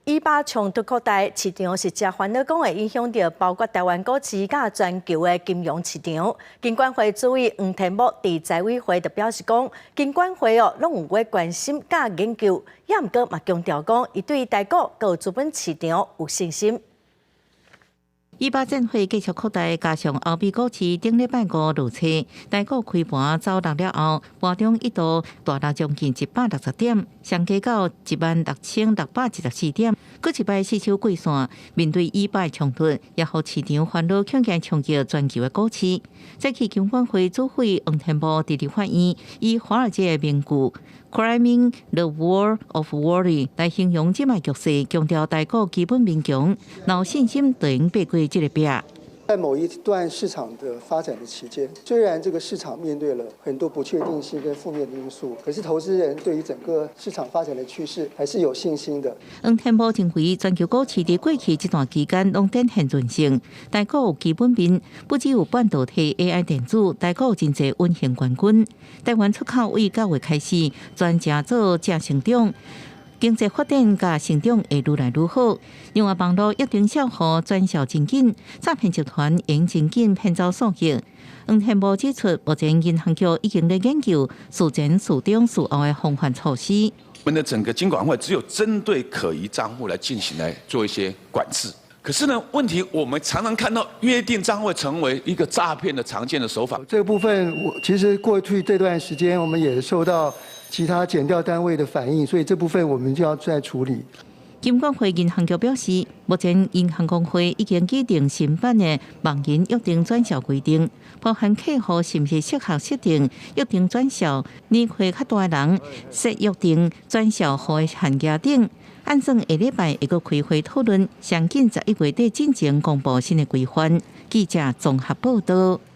以巴冲突扩大，市场是真烦恼，讲会影响到包括台湾股市甲全球的金融市场。金管会主委黄天木伫财委会就表示讲，金管会拢有在关心甲研究，也毋过嘛强调讲，伊对台股和资本市场有信心。以巴战火继续扩大，加上欧美股市顶礼拜五落车，台股开盘走落了后，盘中一度大跌将近160点，上加到16614点，搁一摆四手过线。面对以巴冲突，也互市场烦恼恐惊冲击全球的股市。早起金管会主委黄天木伫立法院以华尔街的名句 "Climbing the wall of worry" 来形容即卖局势，强调台股基本面强，有信心就能爬过这个壁。在某一段市场的发展的期间，虽然这个市场面对了很多不确定性跟负面的因素，可是投资人对于整个市场发展的趋势还是有信心的。黄天木认为，全球股市伫过去这段期间拢展现韧性，台股有基本面，不只有半导体、AI 电子，台股有真侪稳健冠军。台湾出口为9月开始专正做正成长。经济发展甲成长会愈来愈好，因为网络一定效户转销真紧，诈骗集团用真紧骗走数据。黄天木指出，目前银行局已经在研究事前、事中、事后的防范措施。我们的整个金管会只有针对可疑账户来进行来做一些管制。可是呢，问题我们常常看到约定账户成为一个诈骗的常见的手法。这个部分，其实过去这段时间，我们也受到其他检调单位的反映，所以这部分我们就要再处理。金管会银行局表示，目前银行公会已经制定新版的网银约定转销规定，包含客户是不是适合设定约定转销、年岁较大的人设约定转销户的限额等。按算下礼拜会个开会讨论，上紧11月底进前公布新的规范。记者综合报道。